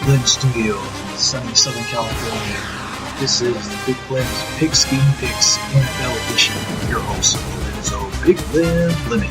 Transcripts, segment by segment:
Flem Studios in sunny Southern California. This is the Big Flem's Pigskin Picks NFL edition. Your host, Lorenzo Big Flem Fleming.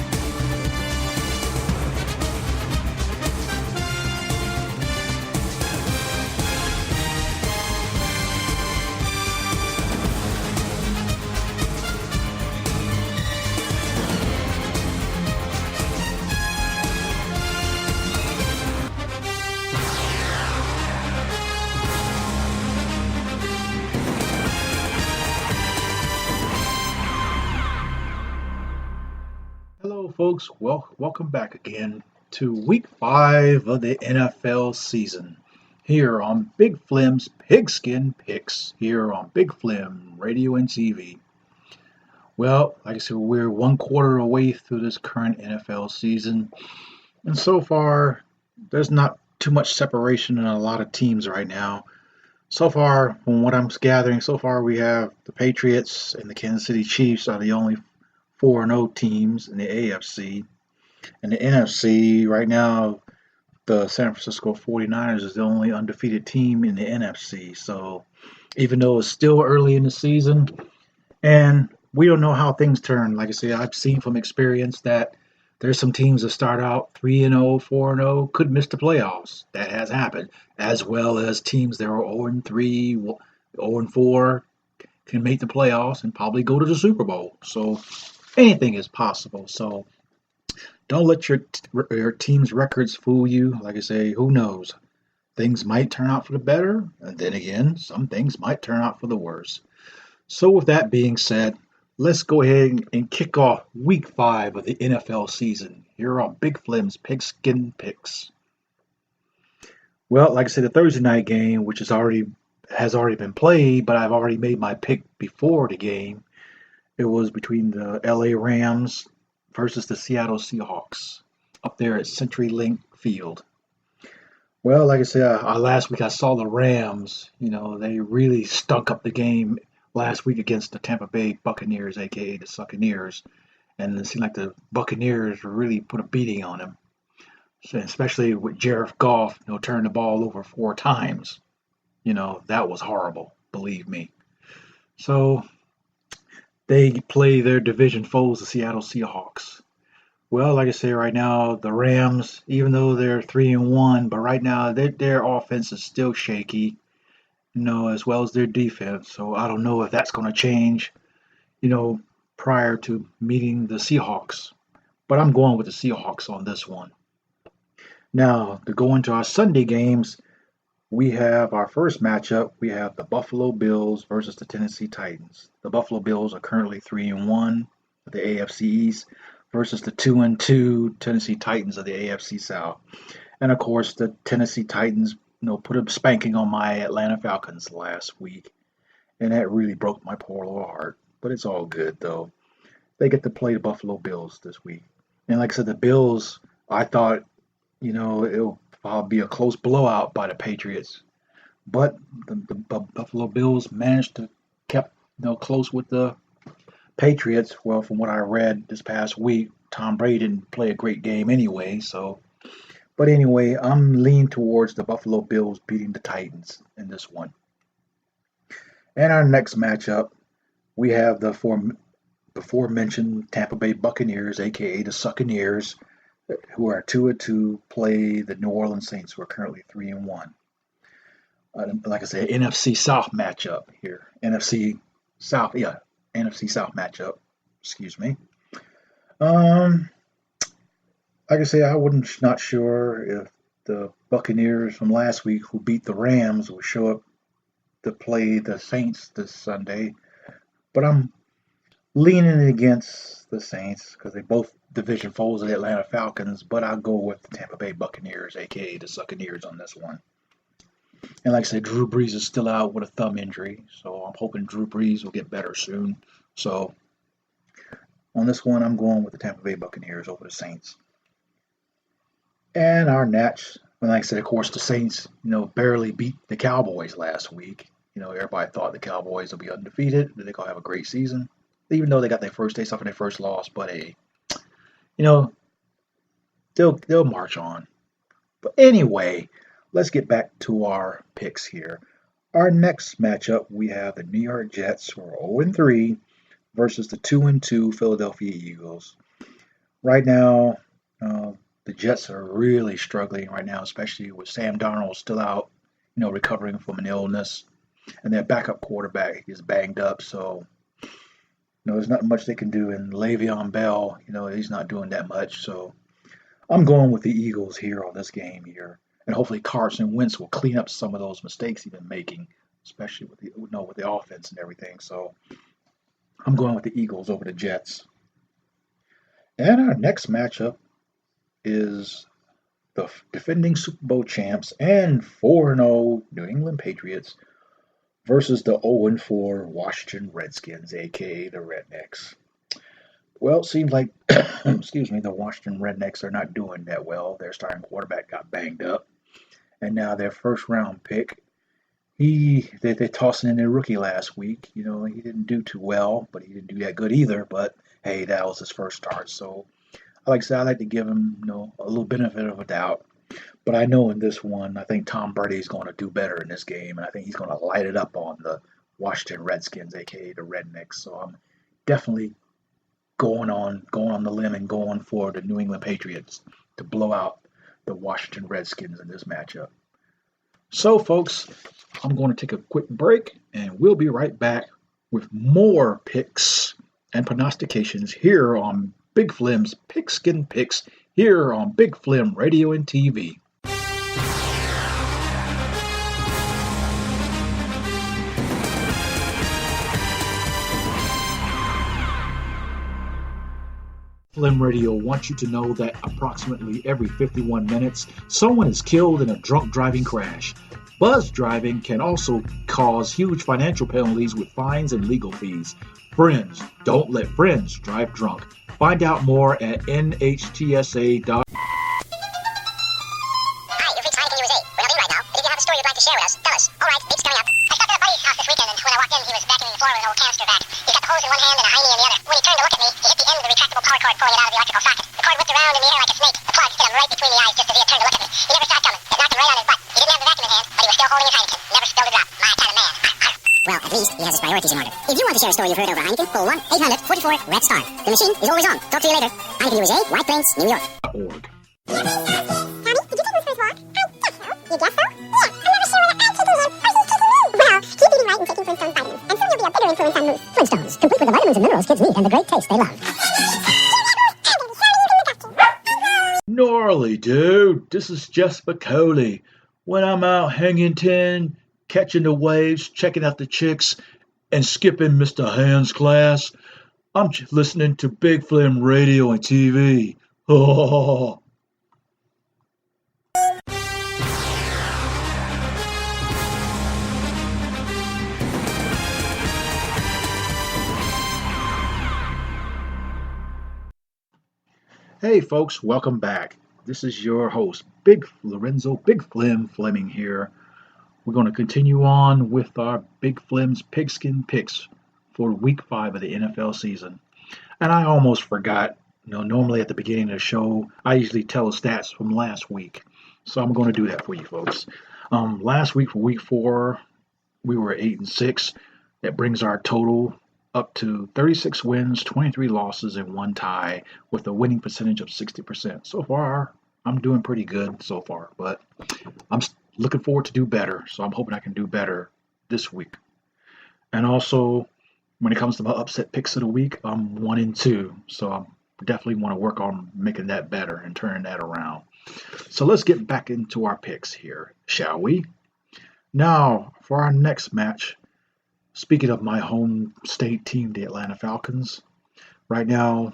Hello, folks. Welcome back again to week 5 of the NFL season here on Big Flem's Pigskin Picks here on Big Flem Radio and TV. Well, like I said, we're one quarter away through this current NFL season, and so far, there's not too much separation in a lot of teams right now. So far, from what I'm gathering, so far we have the Patriots and the Kansas City Chiefs are the only 4-0 teams in the AFC. In the NFC, right now, the San Francisco 49ers is the only undefeated team in the NFC. So even though it's still early in the season, and we don't know how things turn. Like I say, I've seen from experience that there's some teams that start out 3-0, 4-0, could miss the playoffs. That has happened, as well as teams that are 0-3, 0-4 can make the playoffs and probably go to the Super Bowl. So anything is possible. So don't let your team's records fool you. Like I say, who knows? Things might turn out for the better, and then again, some things might turn out for the worse. So with that being said, let's go ahead and kick off week 5 of the NFL season here on Big Flem's Pigskin Picks. Well, like I said, the Thursday night game, which has already been played, but I've already made my pick before the game. It was between the LA Rams versus the Seattle Seahawks up there at CenturyLink Field. Well, like I said, last week I saw the Rams. They really stunk up the game last week against the Tampa Bay Buccaneers, aka the Succaneers, and it seemed like the Buccaneers really put a beating on them, so, especially with Jared Goff, turning the ball over 4 times. That was horrible, believe me. So they play their division foes, the Seattle Seahawks. Well, like I say, right now the Rams, even though they're 3-1, but right now their offense is still shaky. As well as their defense. So I don't know if that's going to change, prior to meeting the Seahawks. But I'm going with the Seahawks on this one. Now, to go into our Sunday games, we have our first matchup. We have the Buffalo Bills versus the Tennessee Titans. The Buffalo Bills are currently 3-1 of the AFC East versus the 2-2 Tennessee Titans of the AFC South. And of course, the Tennessee Titans put a spanking on my Atlanta Falcons last week, and that really broke my poor little heart. But it's all good, though. They get to play the Buffalo Bills this week. And like I said, the Bills, I thought, it'll probably be a close blowout by the Patriots. But the Buffalo Bills managed to keep close with the Patriots. Well, from what I read this past week, Tom Brady didn't play a great game anyway, so... But anyway, I'm leaning towards the Buffalo Bills beating the Titans in this one. And our next matchup, we have the before mentioned Tampa Bay Buccaneers, aka the Succaneers, who are 2-2, play the New Orleans Saints, who are currently 3-1. Like I said, NFC South matchup here. NFC South matchup. Excuse me. Like I say, I wasn't not sure if the Buccaneers from last week, who beat the Rams, will show up to play the Saints this Sunday. But I'm leaning against the Saints because they both division foes of the Atlanta Falcons. But I'll go with the Tampa Bay Buccaneers, a.k.a. the Succaneers, on this one. And like I said, Drew Brees is still out with a thumb injury. So I'm hoping Drew Brees will get better soon. So on this one, I'm going with the Tampa Bay Buccaneers over the Saints. And our Nats, and like I said, of course, the Saints, barely beat the Cowboys last week. Everybody thought the Cowboys would be undefeated, that they're going to have a great season, even though they got their first day off of their first loss. But hey, they'll march on. But anyway, let's get back to our picks here. Our next matchup, we have the New York Jets, who are 0-3, versus the 2-2 Philadelphia Eagles. Right now, uh, the Jets are really struggling right now, especially with Sam Darnold still out, recovering from an illness, and their backup quarterback is banged up. So, there's not much they can do. And Le'Veon Bell, he's not doing that much. So, I'm going with the Eagles here on this game here, and hopefully Carson Wentz will clean up some of those mistakes he's been making, especially with the offense and everything. So, I'm going with the Eagles over the Jets. And our next matchup is the defending Super Bowl champs and 4-0 New England Patriots versus the 0-4 Washington Redskins, aka the Rednecks. Well, it seems like, excuse me, the Washington Rednecks are not doing that well. Their starting quarterback got banged up, and now their first round pick, they're tossing in their rookie last week. He didn't do too well, but he didn't do that good either. But hey, that was his first start, so like I said, I like to give him, a little benefit of a doubt. But I know in this one, I think Tom Brady is going to do better in this game, and I think he's going to light it up on the Washington Redskins, aka the Rednecks. So I'm definitely going on the limb and going for the New England Patriots to blow out the Washington Redskins in this matchup. So, folks, I'm going to take a quick break, and we'll be right back with more picks and prognostications here on Big Flem's Pigskin Picks here on Big Flem Radio and TV. Flem Radio wants you to know that approximately every 51 minutes, someone is killed in a drunk driving crash. Buzz driving can also cause huge financial penalties with fines and legal fees. Friends, don't let friends drive drunk. Find out more at nhtsa.org. Hi, you've reached Heineken USA. We're not in right now, but if you have a story you'd like to share with us, tell us. All right, it's coming up. I stopped at a buddy's house this weekend, and when I walked in, he was vacuuming the floor with an old canister vac. He's got the hose in one hand and a hiney in the other. When he turned to look at me, he hit the end of the retractable power cord pulling it out of the electrical socket. The cord whipped around in the air like a snake. The plug hit him right between the eyes just as he had turned to look at me. He never saw it coming. It knocked him right on his butt. He didn't have the vacuum in hand, but he was still holding his Heineken. Never spilled a drop. My kind of man. Well, at least he has his priorities in order. If you want to share a story you've heard over Heineken, call 1-800-44-RED-STAR. The machine is always on. Talk to you later. Heineken USA, White Plains, New York. Org. Tommy, did you take him for his walk? I guess so. You guess so? Yeah, I'm never sure whether I'm taking him or he's taking me. Well, keep eating right and taking Flintstone vitamins, and soon you'll be a bigger influence on Moose. Flintstones, complete with the vitamins and minerals kids need and the great taste they love. Gnarly, dude. This is Jess Bacoli. When I'm out hanging 10, catching the waves, checking out the chicks, and skipping Mr. Hand's class, I'm listening to Big Flem Radio and TV. Oh. Hey folks, welcome back. This is your host, Big Flem Fleming here. We're going to continue on with our Big Flem's Pigskin Picks for Week 5 of the NFL season. And I almost forgot, normally at the beginning of the show, I usually tell the stats from last week. So I'm going to do that for you folks. Last week for Week 4, we were 8-6. That brings our total up to 36 wins, 23 losses, and 1 tie with a winning percentage of 60%. So far, I'm doing pretty good so far, but I'm looking forward to do better. So I'm hoping I can do better this week. And also, when it comes to my upset picks of the week, I'm 1-2. So I definitely want to work on making that better and turning that around. So let's get back into our picks here, shall we? Now, for our next match, speaking of my home state team, the Atlanta Falcons, right now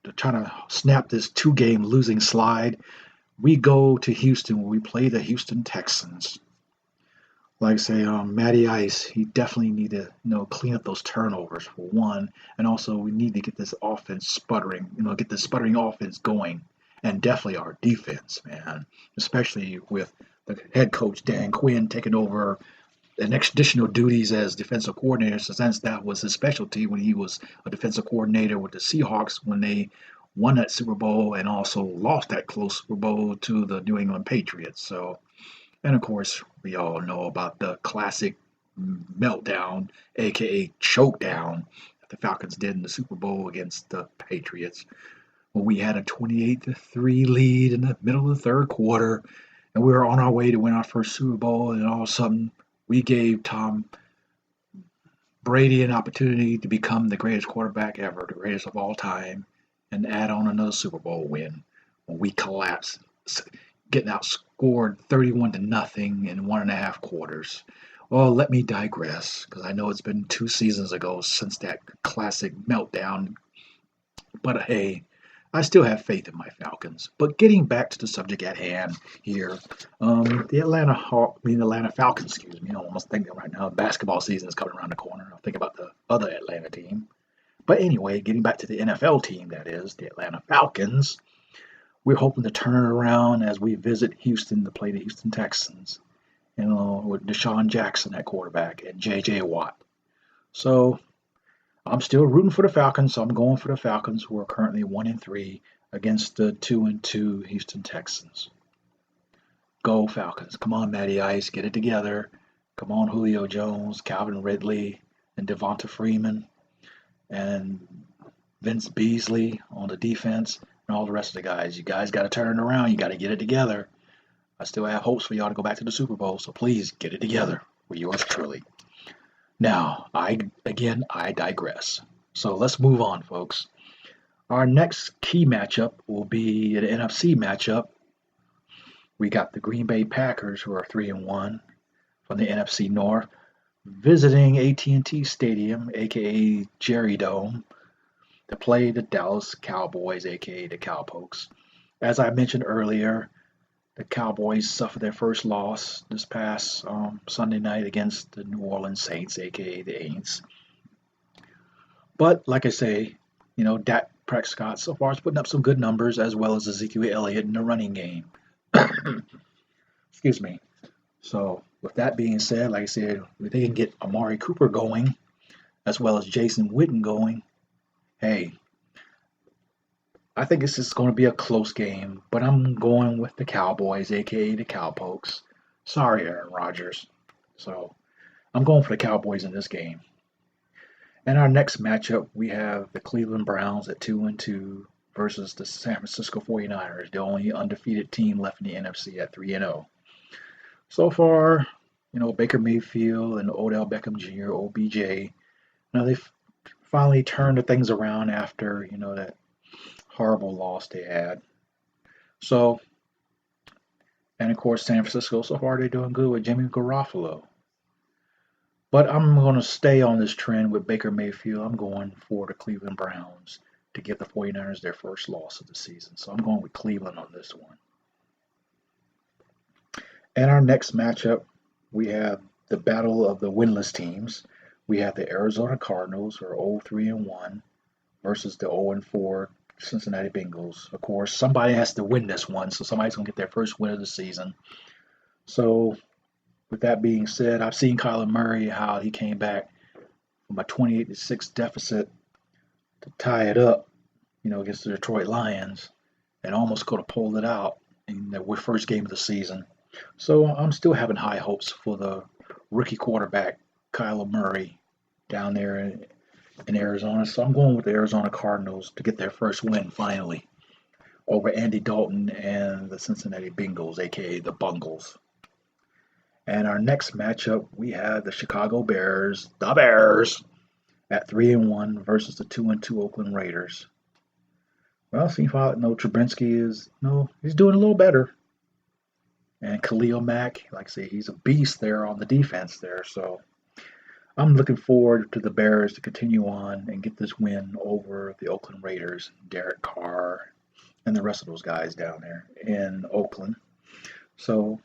they're trying to snap this 2-game losing slide. We go to Houston where we play the Houston Texans. Like I say, Matty Ice, he definitely need to clean up those turnovers for one, and also we need to get this offense sputtering, get this sputtering offense going, and definitely our defense, man, especially with the head coach Dan Quinn taking over an additional duties as defensive coordinator, since that was his specialty when he was a defensive coordinator with the Seahawks when they won that Super Bowl and also lost that close Super Bowl to the New England Patriots. So And of course, we all know about the classic meltdown, aka choke down, that the Falcons did in the Super Bowl against the Patriots when we had a 28-3 lead in the middle of the third quarter, and we were on our way to win our first Super Bowl, and all of a sudden we gave Tom Brady an opportunity to become the greatest quarterback ever, the greatest of all time, and add on another Super Bowl win when we collapsed, getting outscored 31 to nothing in 1.5 quarters. Well, let me digress, because I know it's been 2 seasons ago since that classic meltdown. But hey, I still have faith in my Falcons. But getting back to the subject at hand here, the Atlanta Falcons, excuse me, I'm almost thinking right now, basketball season is coming around the corner. I'll think about the other Atlanta team. But anyway, getting back to the NFL team, that is, the Atlanta Falcons, we're hoping to turn it around as we visit Houston to play the Houston Texans, with Deshaun Jackson at quarterback and J.J. Watt. So I'm still rooting for the Falcons, so I'm going for the Falcons, who are currently 1-3 against the 2-2 Houston Texans. Go Falcons! Come on, Matty Ice, get it together. Come on, Julio Jones, Calvin Ridley, and Devonta Freeman, and Vince Beasley on the defense, and all the rest of the guys. You guys got to turn it around. You got to get it together. I still have hopes for y'all to go back to the Super Bowl, so please get it together for yours truly. Now, I digress. So let's move on, folks. Our next key matchup will be an NFC matchup. We got the Green Bay Packers, who are 3-1 from the NFC North, visiting AT&T Stadium, aka Jerry Dome, to play the Dallas Cowboys, aka the Cowpokes. As I mentioned earlier, the Cowboys suffered their first loss this past Sunday night against the New Orleans Saints, aka the Aints. But like I say, Dak Prescott so far is putting up some good numbers, as well as Ezekiel Elliott in the running game. Excuse me. So with that being said, like I said, if they can get Amari Cooper going, as well as Jason Witten going, hey, I think this is going to be a close game, but I'm going with the Cowboys, aka the Cowpokes. Sorry, Aaron Rodgers. So I'm going for the Cowboys in this game. And our next matchup, we have the Cleveland Browns at 2-2 versus the San Francisco 49ers, the only undefeated team left in the NFC at 3-0. So far, Baker Mayfield and Odell Beckham Jr., OBJ, they've finally turned the things around after, that horrible loss they had. So, and of course, San Francisco, so far they're doing good with Jimmy Garoppolo. But I'm going to stay on this trend with Baker Mayfield. I'm going for the Cleveland Browns to give the 49ers their first loss of the season. So I'm going with Cleveland on this one. And our next matchup, we have the battle of the winless teams. We have the Arizona Cardinals, who are 0-3-1, versus the 0-4 Cincinnati Bengals. Of course, somebody has to win this one, so somebody's going to get their first win of the season. So, with that being said, I've seen Kyler Murray, how he came back from a 28-6 deficit to tie it up, against the Detroit Lions, and almost could have pulled it out in the first game of the season. So I'm still having high hopes for the rookie quarterback, Kyler Murray, down there in Arizona. So I'm going with the Arizona Cardinals to get their first win finally over Andy Dalton and the Cincinnati Bengals, aka the Bungles. And our next matchup, we have the Chicago Bears, at 3-1 versus the 2-2 Oakland Raiders. Well, seems like Trubinsky is he's doing a little better. And Khalil Mack, like I say, he's a beast there on the defense there. So I'm looking forward to the Bears to continue on and get this win over the Oakland Raiders, Derek Carr, and the rest of those guys down there in Oakland. So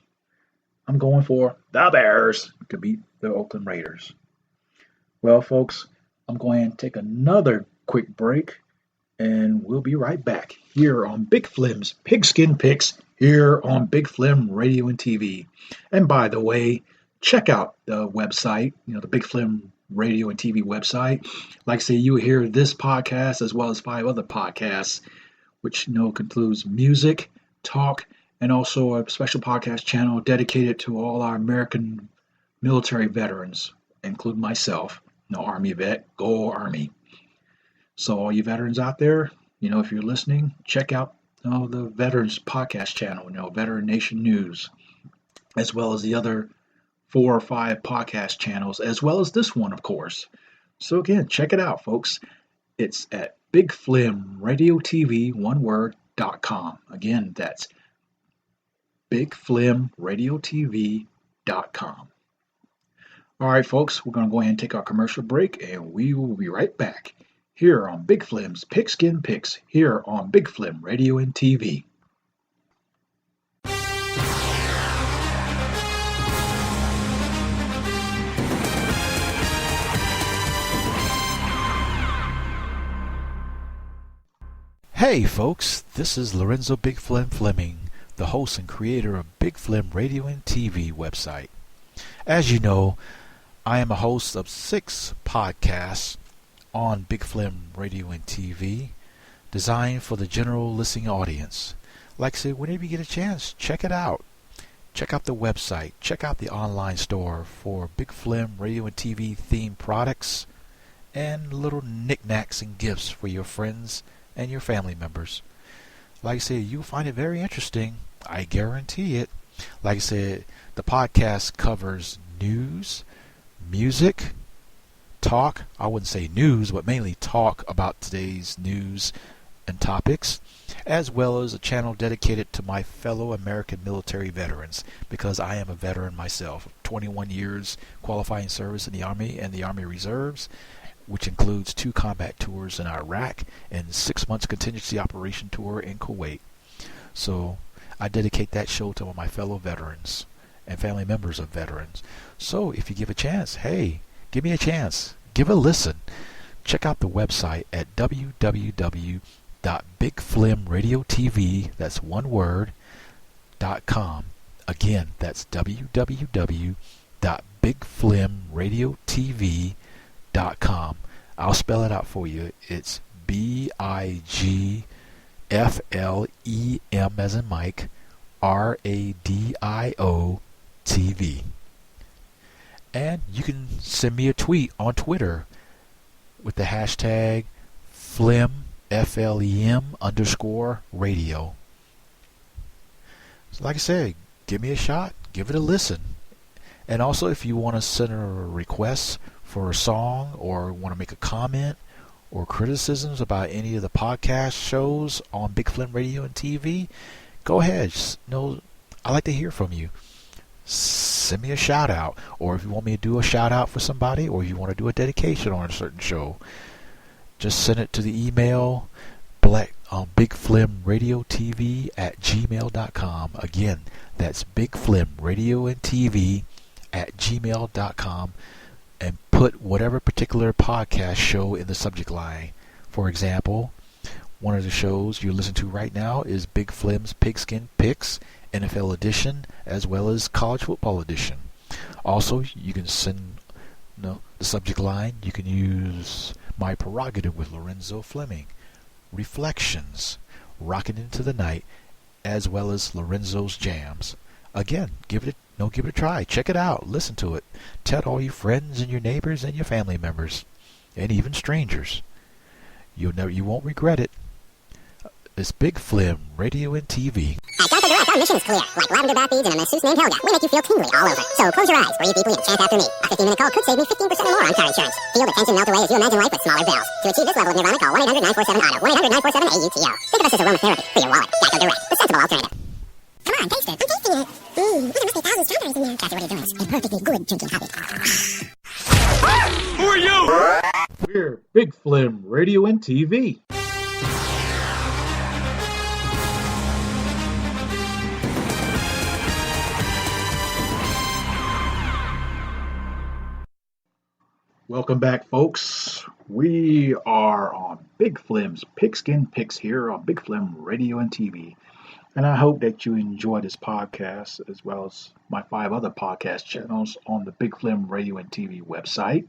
I'm going for the Bears to beat the Oakland Raiders. Well, folks, I'm going to take another quick break, and we'll be right back here on Big Flem's Pigskin Picks here on Big Flem Radio and TV. And by the way, check out the website, the Big Flem Radio and TV website. Like I say, you hear this podcast as well as 5 other podcasts, which includes music, talk, and also a special podcast channel dedicated to all our American military veterans, including myself. No Army vet, go Army. So all you veterans out there, if you're listening, check out the Veterans Podcast channel, Veteran Nation News, as well as the other 4 or 5 podcast channels, as well as this one, of course. So again, check it out, folks. It's at Big Flem Radio TV, one word.com. Again, that's bigflemradiotv.com. All right, folks, we're going to go ahead and take our commercial break, and we will be right back here on Big Flem's Pigskin Picks, here on Big Flem Radio and TV. Hey folks, this is Lorenzo Big Flem Fleming, the host and creator of Big Flem Radio and TV website. As you know, I am a host of 6 podcasts on Big Flem Radio and TV, designed for the general listening audience. Like I said, whenever you get a chance, check it out. Check out the website, check out the online store for Big Flem Radio and TV themed products and little knickknacks and gifts for your friends and your family members. Like I said, you'll find it very interesting. I guarantee it. Like I said, the podcast covers news, music, talk. I wouldn't say news, but mainly talk about today's news and topics, as well as a channel dedicated to my fellow American military veterans, because I am a veteran myself. 21 years qualifying service in the Army and the Army Reserves, which includes 2 combat tours in Iraq and 6 months contingency operation tour in Kuwait. So I dedicate that show to all my fellow veterans and family members of veterans. So if you give a chance, hey, give me a chance. Give a listen. Check out the website at www.bigflemradiotv, that's one word, .com. Again, that's www.bigflemradiotv.com. I'll spell it out for you. It's BIGFLEM as in Mike, RADIO TV. And you can send me a tweet on Twitter with the hashtag Flem, FLEM_radio. So like I said, give me a shot, give it a listen. And also, if you want to send a request for a song or want to make a comment or criticisms about any of the podcast shows on Big Flem Radio and TV, go ahead. I like to hear from you. Send me a shout out, or if you want me to do a shout out for somebody, or if you want to do a dedication on a certain show, just send it to the email bigflemradiotv@gmail.com. Again, that's bigflemradioandtv@gmail.com, and put whatever particular podcast show in the subject line. For example, one of the shows you listen to right now is Big Flem's Pigskin Picks, NFL edition, as well as college football edition. Also, you can send the subject line. You can use My Prerogative with Lorenzo Fleming, Reflections, Rockin' Into the Night, as well as Lorenzo's Jams. Again, give it a try. Check it out. Listen to it. Tell all your friends and your neighbors and your family members, and even strangers. You won't regret it. It's Big Flem Radio and TV. At Delta Direct, our mission is clear. Like lavender bath beads and a masseuse named Helga, we make you feel tingly all over. So close your eyes, breathe deeply, and chant after me. A 15-minute call could save me 15% or more on car insurance. Feel the tension melt away as you imagine life with smaller bills. To achieve this level of nirvana, call 1-800-947-AUTO, 1-800-947-AUTO. Think of us as aromatherapy for your wallet. Delta Direct, the sensible alternative. Come on, taste it. I'm tasting it. There must be thousands of strawberries in there. Kathy, what are you doing? It's a perfectly good drinking habit. Who are you? We're Big Flem Radio and TV. Welcome back, folks. We are on Big Flem's Pigskin Picks here on Big Flem Radio and TV. And I hope that you enjoy this podcast as well as my 5 other podcast channels on the Big Flem Radio and TV website.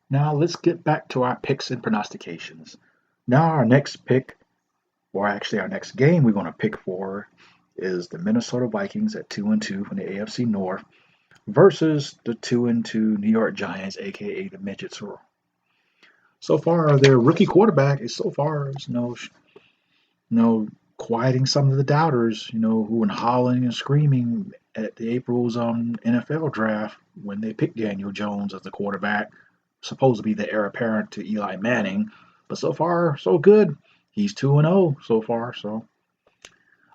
Now let's get back to our picks and prognostications. Now our next pick, or actually our next game we're going to pick for, is the Minnesota Vikings at 2-2 from the AFC North versus the 2-2 New York Giants, aka the Midgets. So far, their rookie quarterback is quieting some of the doubters, who were hollering and screaming at the April's NFL draft when they picked Daniel Jones as the quarterback, supposed to be the heir apparent to Eli Manning. But so far, so good. He's 2-0 so far, so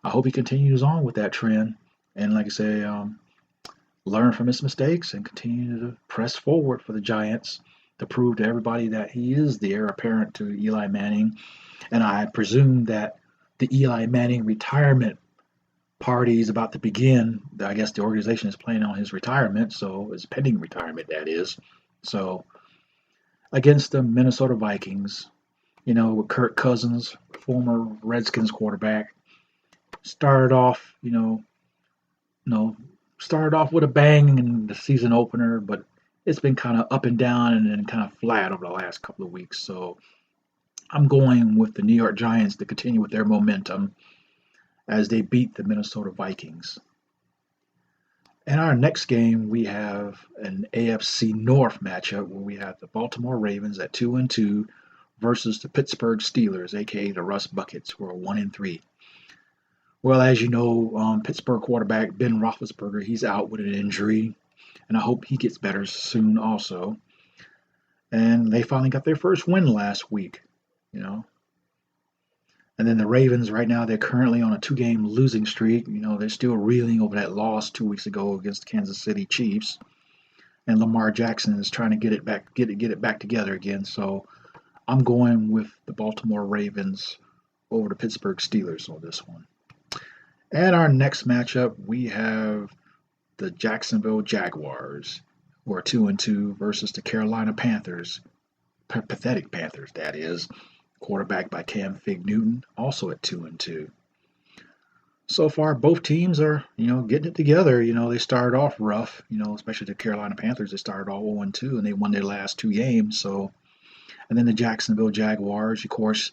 I hope he continues on with that trend. And like I say, learn from his mistakes and continue to press forward for the Giants to prove to everybody that he is the heir apparent to Eli Manning. And I presume that the Eli Manning retirement party is about to begin. I guess the organization is planning on his retirement, so his pending retirement, that is. So against the Minnesota Vikings, with Kirk Cousins, former Redskins quarterback, started off, started off with a bang in the season opener, but it's been kind of up and down and then kind of flat over the last couple of weeks. So I'm going with the New York Giants to continue with their momentum as they beat the Minnesota Vikings. In our next game, we have an AFC North matchup where we have the Baltimore Ravens at 2-2 versus the Pittsburgh Steelers, aka the Rust Buckets, who are 1-3. Well, as you know, Pittsburgh quarterback Ben Roethlisberger, he's out with an injury, and I hope he gets better soon also. And they finally got their first win last week, And then the Ravens, right now, they're currently on a 2-game losing streak. They're still reeling over that loss 2 weeks ago against the Kansas City Chiefs. And Lamar Jackson is trying to get it back together again. So I'm going with the Baltimore Ravens over the Pittsburgh Steelers on this one. And our next matchup, we have the Jacksonville Jaguars, who are 2-2 versus the Carolina Panthers, pathetic Panthers, that is, quarterbacked by Cam Fig Newton, also at 2-2. So far, both teams are, getting it together. They started off rough, especially the Carolina Panthers. They started off 0-2 and they won their last 2 games. So, and then the Jacksonville Jaguars, of course,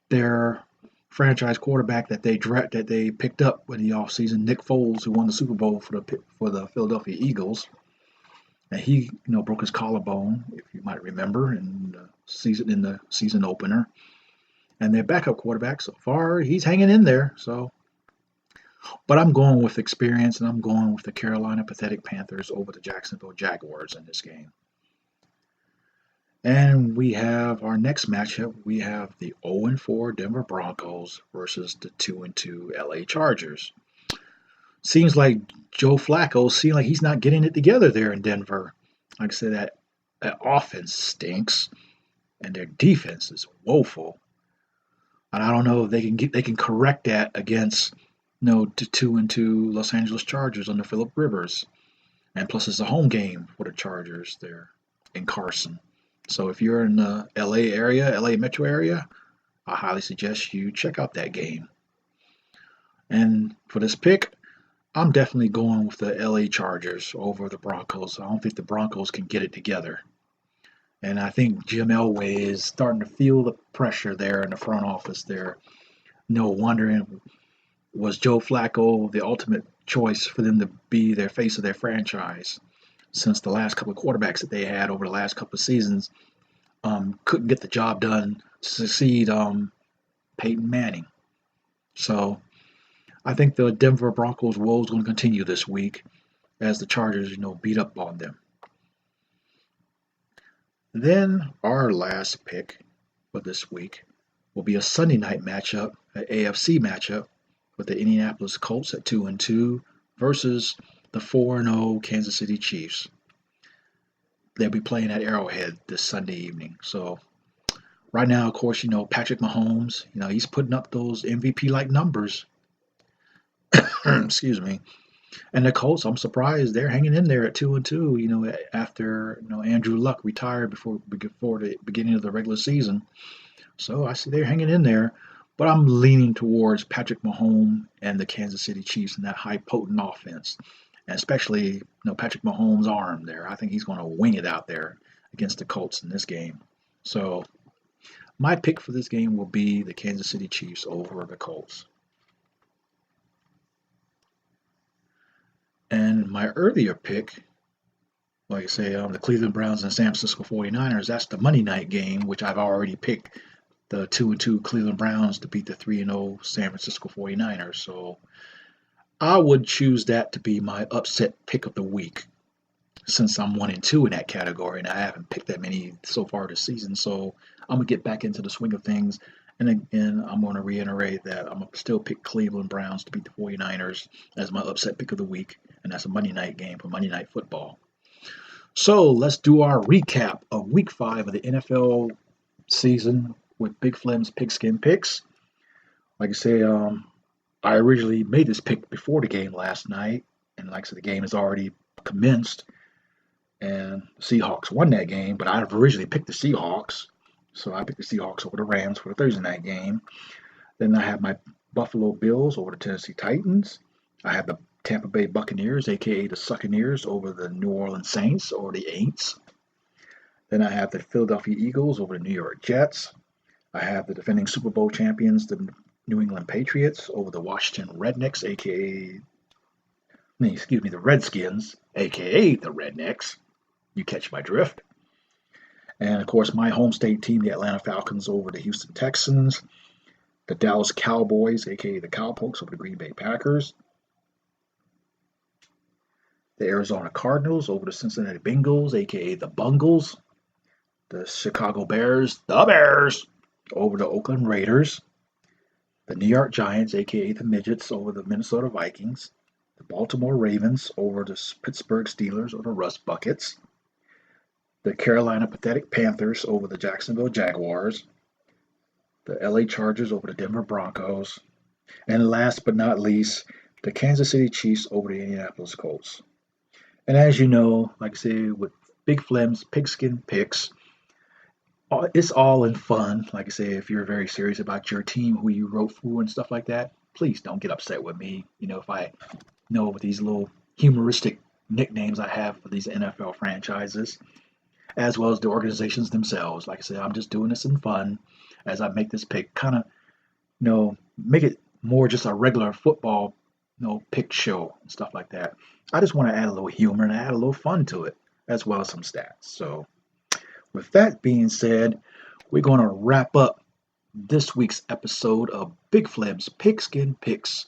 their franchise quarterback that they picked up in the offseason, Nick Foles, who won the Super Bowl for the Philadelphia Eagles. And he, broke his collarbone, if you might remember, in the season opener. And their backup quarterback, so far, he's hanging in there. So, but I'm going with experience, and I'm going with the Carolina Pathetic Panthers over the Jacksonville Jaguars in this game. And we have our next matchup. We have the 0-4 Denver Broncos versus the 2-2 LA Chargers. Seems like Joe Flacco seems like he's not getting it together there in Denver. Like I said, that offense stinks, and their defense is woeful. And I don't know if they can correct that against the 2-2 Los Angeles Chargers under Phillip Rivers. And plus, it's a home game for the Chargers there in Carson. So if you're in the LA metro area, I highly suggest you check out that game. And for this pick, I'm definitely going with the LA Chargers over the Broncos. I don't think the Broncos can get it together. And I think Jim Elway is starting to feel the pressure there in the front office there. Wondering, was Joe Flacco the ultimate choice for them to be their face of their franchise? Since the last couple of quarterbacks that they had over the last couple of seasons couldn't get the job done to succeed Peyton Manning. So I think the Denver Broncos woe is going to continue this week as the Chargers, beat up on them. Then our last pick for this week will be a Sunday night matchup, an AFC matchup with the Indianapolis Colts at 2-2 versus the 4-0 Kansas City Chiefs. They'll be playing at Arrowhead this Sunday evening. So right now, of course, Patrick Mahomes, he's putting up those MVP-like numbers. Excuse me. And the Colts, I'm surprised they're hanging in there at 2-2, after Andrew Luck retired before the beginning of the regular season. So I see they're hanging in there. But I'm leaning towards Patrick Mahomes and the Kansas City Chiefs in that high potent offense. And especially, Patrick Mahomes' arm there. I think he's going to wing it out there against the Colts in this game. So my pick for this game will be the Kansas City Chiefs over the Colts. And my earlier pick, like I say, the Cleveland Browns and San Francisco 49ers, that's the Monday night game, which I've already picked the 2-2 Cleveland Browns to beat the 3-0 San Francisco 49ers. So I would choose that to be my upset pick of the week since I'm 1-2 in that category and I haven't picked that many so far this season. So I'm going to get back into the swing of things. And again, I'm going to reiterate that I'm going to still pick Cleveland Browns to beat the 49ers as my upset pick of the week. And that's a Monday night game for Monday Night Football. So let's do our recap of week 5 of the NFL season with Big Flem's Pigskin Picks. Like I say, I originally made this pick before the game last night. And like I said, the game has already commenced. And the Seahawks won that game, but I've originally picked the Seahawks. So I picked the Seahawks over the Rams for the Thursday night game. Then I have my Buffalo Bills over the Tennessee Titans. I have the Tampa Bay Buccaneers, a.k.a. the Succaneers, over the New Orleans Saints, or the Aints. Then I have the Philadelphia Eagles over the New York Jets. I have the defending Super Bowl champions, the New England Patriots, over the Washington Rednecks, the Redskins, a.k.a. the Rednecks. You catch my drift. And, of course, my home state team, the Atlanta Falcons, over the Houston Texans. The Dallas Cowboys, a.k.a. the Cowpokes, over the Green Bay Packers. The Arizona Cardinals over the Cincinnati Bengals, a.k.a. the Bungles. The Chicago Bears, the Bears, over the Oakland Raiders. The New York Giants, a.k.a. the Midgets, over the Minnesota Vikings. The Baltimore Ravens over the Pittsburgh Steelers, or the Rust Buckets. The Carolina Pathetic Panthers over the Jacksonville Jaguars. The LA Chargers over the Denver Broncos. And last but not least, the Kansas City Chiefs over the Indianapolis Colts. And as you know, like I say, with Big Flem's Pigskin Picks, it's all in fun. Like I say, if you're very serious about your team, who you wrote for and stuff like that, please don't get upset with me. If I know with these little humoristic nicknames I have for these NFL franchises, as well as the organizations themselves. Like I said, I'm just doing this in fun as I make this pick, kind of, make it more just a regular football, pick show and stuff like that. I just want to add a little humor and add a little fun to it, as well as some stats. So, with that being said, we're going to wrap up this week's episode of Big Flem's Pigskin Picks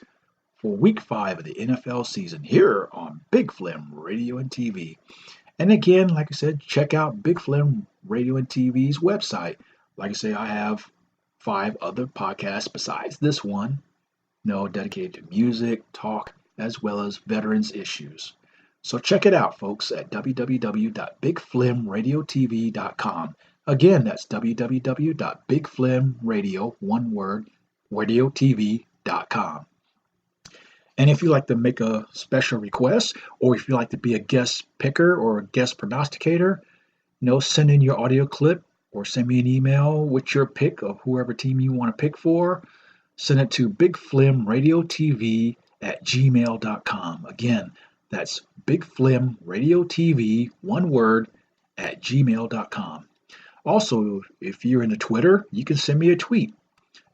for Week 5 of the NFL season here on Big Flem Radio and TV. And again, like I said, check out Big Flem Radio and TV's website. Like I say, I have 5 other podcasts besides this one, dedicated to music, talk, as well as veterans issues. So check it out, folks, at www.bigflemradiotv.com. Again, that's www.bigflemradio, one word, radiotv.com. And if you'd like to make a special request, or if you'd like to be a guest picker or a guest prognosticator, send in your audio clip or send me an email with your pick of whoever team you want to pick for. Send it to bigflemradiotv@gmail.com. Again, that's bigflemradiotv, one word, @gmail.com. Also, if you're into Twitter, you can send me a tweet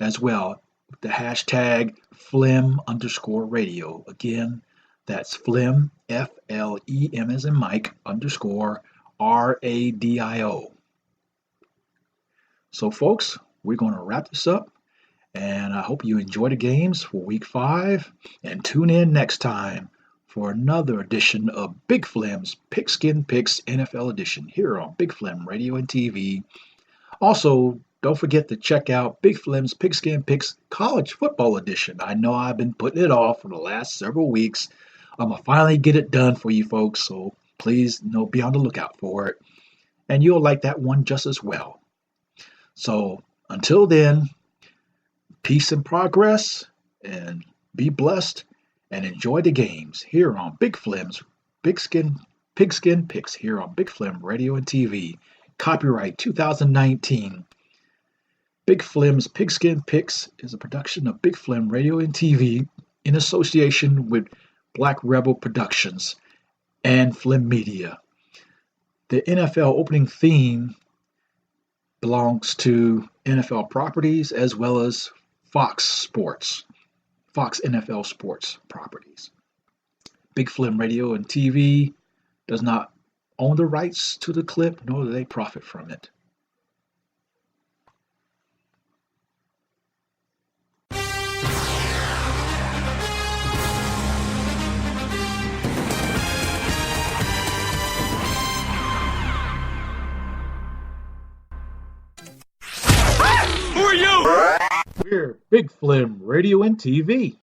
as well. The hashtag Flem_radio. Again, that's Flem, Flem as in Mike, _RADIO. So, folks, we're going to wrap this up, and I hope you enjoy the games for Week 5, and tune in next time for another edition of Big Flem's Pigskin Picks NFL Edition here on Big Flem Radio and TV. Also, don't forget to check out Big Flem's Pigskin Picks College Football Edition. I know I've been putting it off for the last several weeks. I'm going to finally get it done for you folks, so please be on the lookout for it. And you'll like that one just as well. So until then, peace and progress, and be blessed, and enjoy the games here on Big Flem's Pigskin Picks here on Big Flem Radio and TV. Copyright 2019. Big Flem's Pigskin Picks is a production of Big Flem Radio and TV in association with Black Rebel Productions and Flem Media. The NFL opening theme belongs to NFL properties as well as Fox NFL Sports properties. Big Flem Radio and TV does not own the rights to the clip, nor do they profit from it. Who are you? We're Big Flem Radio and TV.